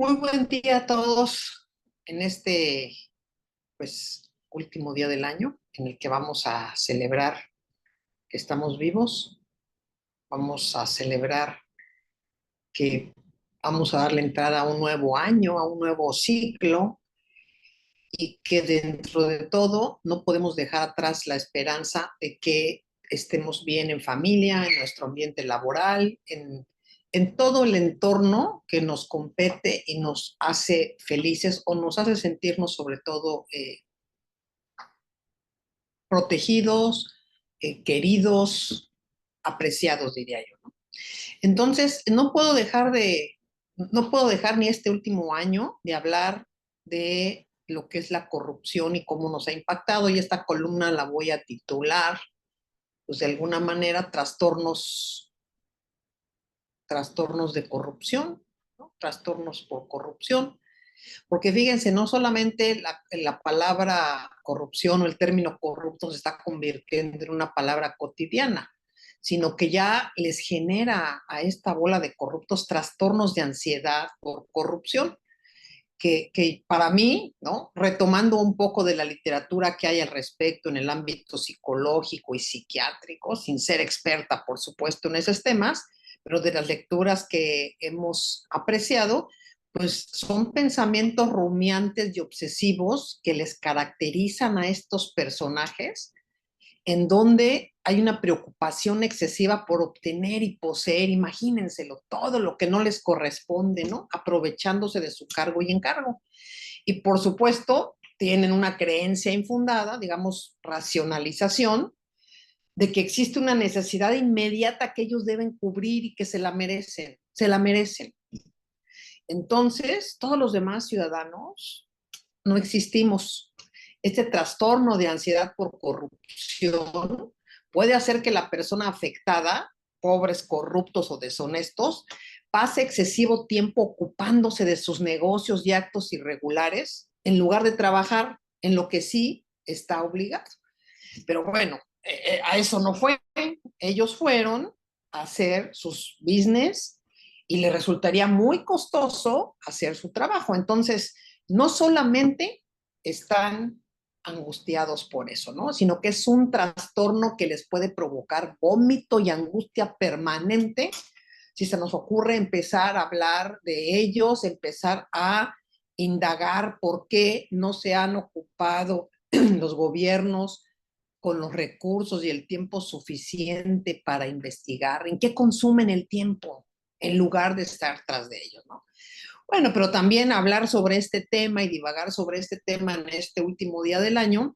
Muy buen día a todos en este, último día del año en el que vamos a celebrar que estamos vivos, vamos a celebrar que vamos a darle entrada a un nuevo año, a un nuevo ciclo y que dentro de todo no podemos dejar atrás la esperanza de que estemos bien en familia, en nuestro ambiente laboral, en todo el entorno que nos compete y nos hace felices o nos hace sentirnos sobre todo protegidos, queridos, apreciados, diría yo, ¿no? Entonces, no puedo dejar ni este último año de hablar de lo que es la corrupción y cómo nos ha impactado. Y esta columna la voy a titular, pues de alguna manera, trastornos de corrupción, ¿no? Trastornos por corrupción. Porque fíjense, no solamente la palabra corrupción o el término corrupto se está convirtiendo en una palabra cotidiana, sino que ya les genera a esta bola de corruptos trastornos de ansiedad por corrupción, que para mí, ¿no? Retomando un poco de la literatura que hay al respecto en el ámbito psicológico y psiquiátrico, sin ser experta, por supuesto, en esos temas, pero de las lecturas que hemos apreciado, pues son pensamientos rumiantes y obsesivos que les caracterizan a estos personajes, en donde hay una preocupación excesiva por obtener y poseer, imagínenselo, todo lo que no les corresponde, ¿no? Aprovechándose de su cargo y encargo. Y por supuesto, tienen una creencia infundada, digamos, racionalización, de que existe una necesidad inmediata que ellos deben cubrir y que se la merecen. Entonces, todos los demás ciudadanos no existimos. Este trastorno de ansiedad por corrupción puede hacer que la persona afectada, pobres, corruptos o deshonestos, pase excesivo tiempo ocupándose de sus negocios y actos irregulares en lugar de trabajar en lo que sí está obligado. Pero bueno, a eso no fue. Ellos fueron a hacer sus business y le resultaría muy costoso hacer su trabajo. Entonces, no solamente están angustiados por eso, ¿no? Sino que es un trastorno que les puede provocar vómito y angustia permanente si se nos ocurre empezar a hablar de ellos, empezar a indagar por qué no se han ocupado los gobiernos con los recursos y el tiempo suficiente para investigar, en qué consumen el tiempo en lugar de estar tras de ellos, ¿no? Bueno, pero también hablar sobre este tema y divagar sobre este tema en este último día del año,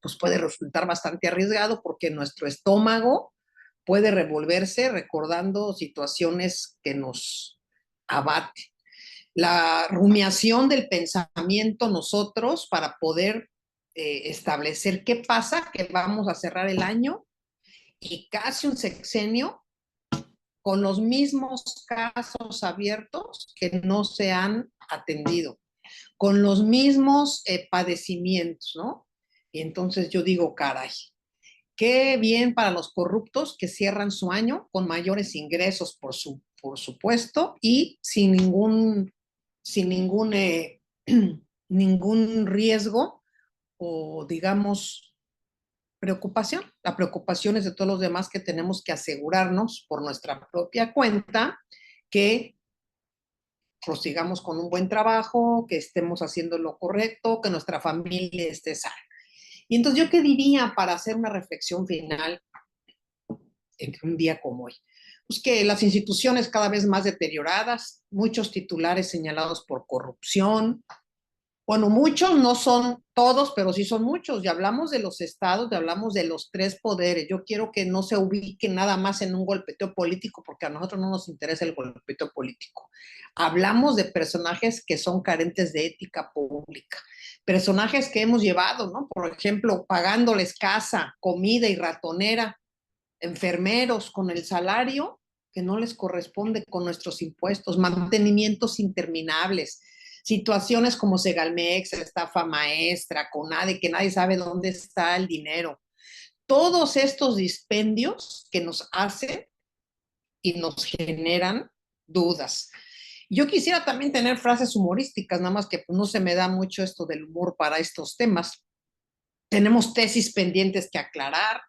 pues puede resultar bastante arriesgado porque nuestro estómago puede revolverse recordando situaciones que nos abaten. La rumiación del pensamiento nosotros para poder establecer qué pasa, que vamos a cerrar el año y casi un sexenio con los mismos casos abiertos que no se han atendido, con los mismos padecimientos, ¿no? Y entonces yo digo, caray, qué bien para los corruptos que cierran su año con mayores ingresos, por supuesto, y sin ningún, ningún riesgo o, digamos, preocupación. La preocupación es de todos los demás que tenemos que asegurarnos por nuestra propia cuenta que prosigamos con un buen trabajo, que estemos haciendo lo correcto, que nuestra familia esté sana. Y entonces, ¿yo qué diría para hacer una reflexión final en un día como hoy? Pues que las instituciones cada vez más deterioradas, muchos titulares señalados por corrupción. Bueno, muchos no son todos, pero sí son muchos. Ya hablamos de los estados, ya hablamos de los tres poderes. Yo quiero que no se ubique nada más en un golpeteo político, porque a nosotros no nos interesa el golpeteo político. Hablamos de personajes que son carentes de ética pública, personajes que hemos llevado, ¿no? Por ejemplo, pagándoles casa, comida y ratonera, enfermeros con el salario que no les corresponde con nuestros impuestos, mantenimientos interminables, situaciones como Segalmex, estafa maestra, CONADE, que nadie sabe dónde está el dinero. Todos estos dispendios que nos hacen y nos generan dudas. Yo quisiera también tener frases humorísticas, nada más que pues, no se me da mucho esto del humor para estos temas. Tenemos tesis pendientes que aclarar,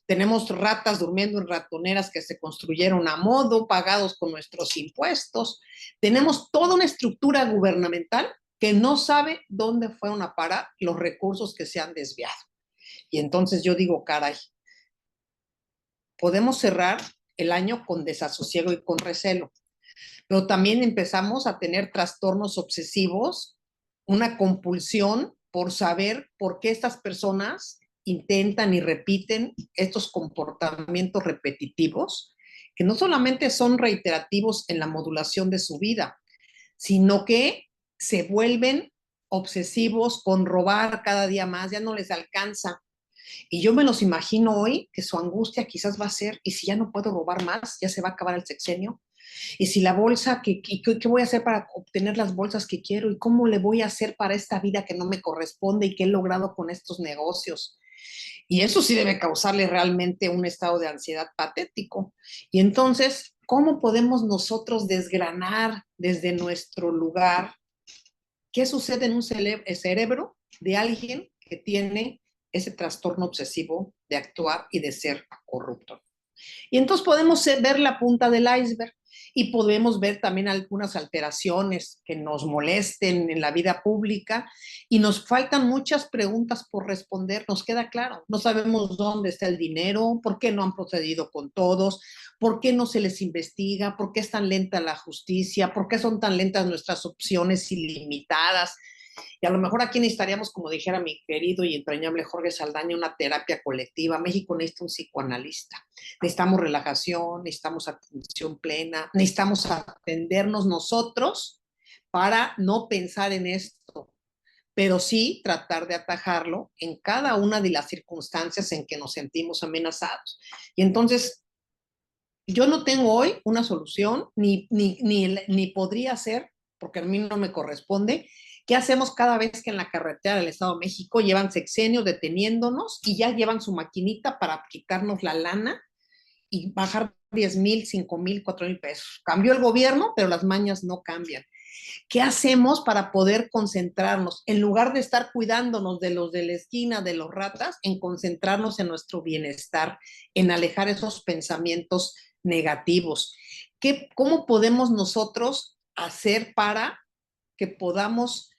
tenemos ratas durmiendo en ratoneras que se construyeron a modo, pagados con nuestros impuestos. Tenemos toda una estructura gubernamental que no sabe dónde fueron a parar los recursos que se han desviado. Y entonces yo digo, caray, podemos cerrar el año con desasosiego y con recelo, pero también empezamos a tener trastornos obsesivos, una compulsión por saber por qué estas personas intentan y repiten estos comportamientos repetitivos, que no solamente son reiterativos en la modulación de su vida, sino que se vuelven obsesivos con robar cada día más, ya no les alcanza. Y yo me los imagino hoy que su angustia quizás va a ser, ¿y si ya no puedo robar más? ¿Ya se va a acabar el sexenio? Y si la bolsa, ¿qué voy a hacer para obtener las bolsas que quiero? ¿Y cómo le voy a hacer para esta vida que no me corresponde y que he logrado con estos negocios? Y eso sí debe causarle realmente un estado de ansiedad patético. Y entonces, ¿cómo podemos nosotros desgranar desde nuestro lugar qué sucede en un cerebro de alguien que tiene ese trastorno obsesivo de actuar y de ser corrupto? Y entonces podemos ver la punta del iceberg y podemos ver también algunas alteraciones que nos molesten en la vida pública y nos faltan muchas preguntas por responder, nos queda claro, no sabemos dónde está el dinero, por qué no han procedido con todos, por qué no se les investiga, por qué es tan lenta la justicia, por qué son tan lentas nuestras opciones ilimitadas. Y a lo mejor aquí necesitaríamos, como dijera mi querido y entrañable Jorge Saldaña, una terapia colectiva. México necesita un psicoanalista. Necesitamos relajación, necesitamos atención plena, necesitamos atendernos nosotros para no pensar en esto, pero sí tratar de atajarlo en cada una de las circunstancias en que nos sentimos amenazados. Y entonces, yo no tengo hoy una solución, ni podría ser, porque a mí no me corresponde. ¿Qué hacemos cada vez que en la carretera del Estado de México llevan sexenios deteniéndonos y ya llevan su maquinita para quitarnos la lana y bajar 10,000, 5,000, 4,000 pesos? Cambió el gobierno, pero las mañas no cambian. ¿Qué hacemos para poder concentrarnos? En lugar de estar cuidándonos de los de la esquina, de los ratas, en concentrarnos en nuestro bienestar, en alejar esos pensamientos negativos. ¿Cómo podemos nosotros hacer para que podamos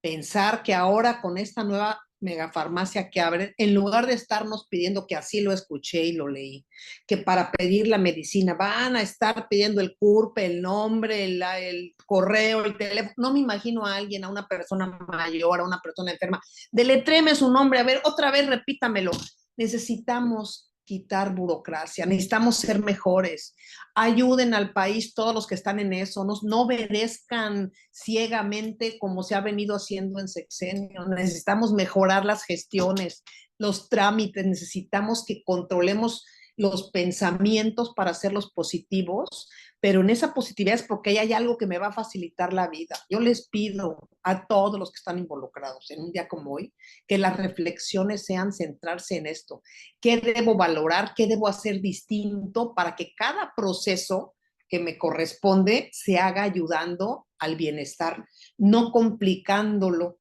pensar que ahora con esta nueva megafarmacia que abren, en lugar de estarnos pidiendo, que así lo escuché y lo leí, que para pedir la medicina van a estar pidiendo el CURP, el nombre, el correo, el teléfono? No me imagino a alguien, a una persona mayor, a una persona enferma, deletréme su nombre, a ver, otra vez repítamelo. Necesitamos quitar burocracia, necesitamos ser mejores. Ayuden al país todos los que están en eso, no obedezcan ciegamente como se ha venido haciendo en sexenio. Necesitamos mejorar las gestiones, los trámites, necesitamos que controlemos los pensamientos para hacerlos positivos, pero en esa positividad es porque hay algo que me va a facilitar la vida. Yo les pido a todos los que están involucrados en un día como hoy que las reflexiones sean centrarse en esto. ¿Qué debo valorar? ¿Qué debo hacer distinto para que cada proceso que me corresponde se haga ayudando al bienestar, no complicándolo?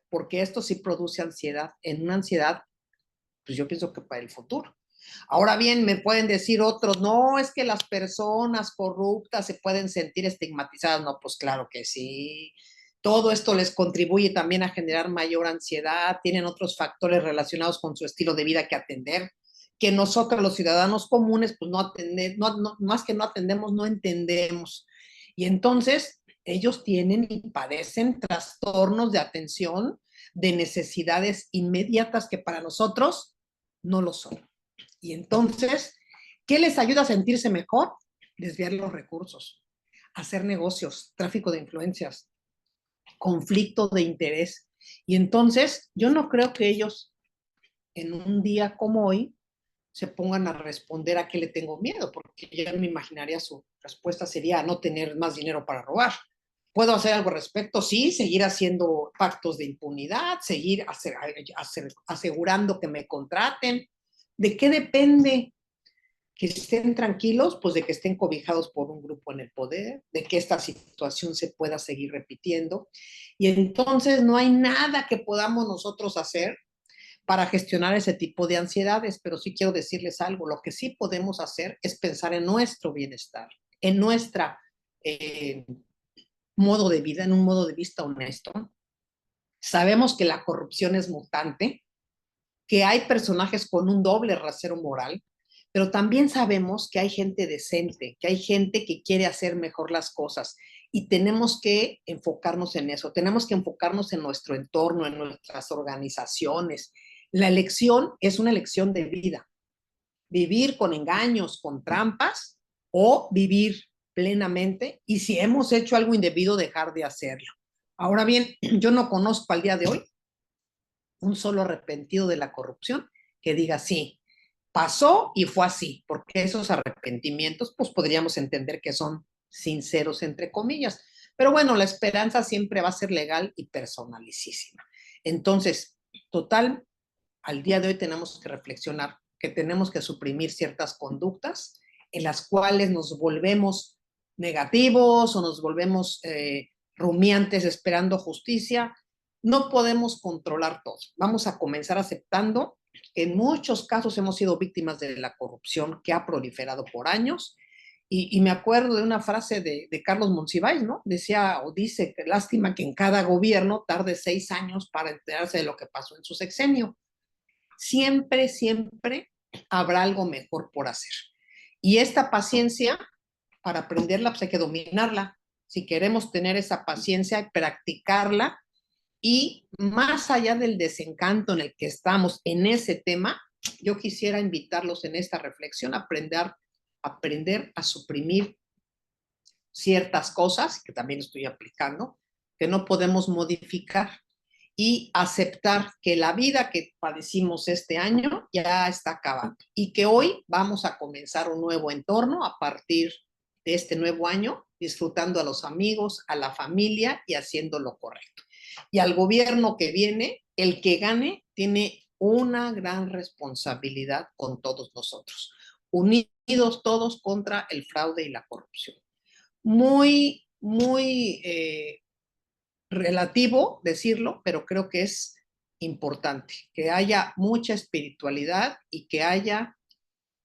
Porque esto sí produce ansiedad. En una ansiedad, pues yo pienso que para el futuro. Ahora bien, me pueden decir otros, no, es que las personas corruptas se pueden sentir estigmatizadas. No, pues claro que sí. Todo esto les contribuye también a generar mayor ansiedad, tienen otros factores relacionados con su estilo de vida que atender, que nosotros los ciudadanos comunes, pues no atendemos, más que no atendemos, no entendemos. Y entonces ellos tienen y padecen trastornos de atención, de necesidades inmediatas que para nosotros no lo son. Y entonces, ¿qué les ayuda a sentirse mejor? Desviar los recursos, hacer negocios, tráfico de influencias, conflicto de interés. Y entonces, yo no creo que ellos en un día como hoy se pongan a responder a qué le tengo miedo, porque yo me imaginaría su respuesta sería no tener más dinero para robar. ¿Puedo hacer algo al respecto? Sí, seguir haciendo pactos de impunidad, seguir asegurando que me contraten. ¿De qué depende que estén tranquilos, pues de que estén cobijados por un grupo en el poder, de que esta situación se pueda seguir repitiendo. Y entonces no hay nada que podamos nosotros hacer para gestionar ese tipo de ansiedades, pero sí quiero decirles algo, lo que sí podemos hacer es pensar en nuestro bienestar, en nuestra modo de vida, en un modo de vista honesto. Sabemos que la corrupción es mutante, que hay personajes con un doble rasero moral, pero también sabemos que hay gente decente, que hay gente que quiere hacer mejor las cosas y tenemos que enfocarnos en eso, tenemos que enfocarnos en nuestro entorno, en nuestras organizaciones. La elección es una elección de vida, vivir con engaños, con trampas o vivir plenamente y si hemos hecho algo indebido, dejar de hacerlo. Ahora bien, yo no conozco al día de hoy un solo arrepentido de la corrupción que diga sí, pasó y fue así, porque esos arrepentimientos, pues podríamos entender que son sinceros, entre comillas. Pero bueno, la esperanza siempre va a ser legal y personalicísima. Entonces, total, al día de hoy tenemos que reflexionar que tenemos que suprimir ciertas conductas en las cuales nos volvemos negativos o nos volvemos rumiantes esperando justicia. No podemos controlar todo. Vamos a comenzar aceptando que en muchos casos hemos sido víctimas de la corrupción que ha proliferado por años. Y me acuerdo de una frase de Carlos Monsiváis, ¿no? Decía o dice que lástima que en cada gobierno tarde 6 años para enterarse de lo que pasó en su sexenio. Siempre, siempre habrá algo mejor por hacer. Y esta paciencia, para aprenderla, pues hay que dominarla. Si queremos tener esa paciencia y practicarla, y más allá del desencanto en el que estamos en ese tema, yo quisiera invitarlos en esta reflexión a aprender a suprimir ciertas cosas que también estoy aplicando, que no podemos modificar y aceptar que la vida que padecimos este año ya está acabando y que hoy vamos a comenzar un nuevo entorno a partir de este nuevo año, disfrutando a los amigos, a la familia y haciendo lo correcto. Y al gobierno que viene, el que gane, tiene una gran responsabilidad con todos nosotros, unidos todos contra el fraude y la corrupción. Muy relativo decirlo, pero creo que es importante que haya mucha espiritualidad y que haya,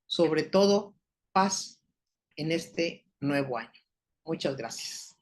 sobre todo, paz en este nuevo año. Muchas gracias.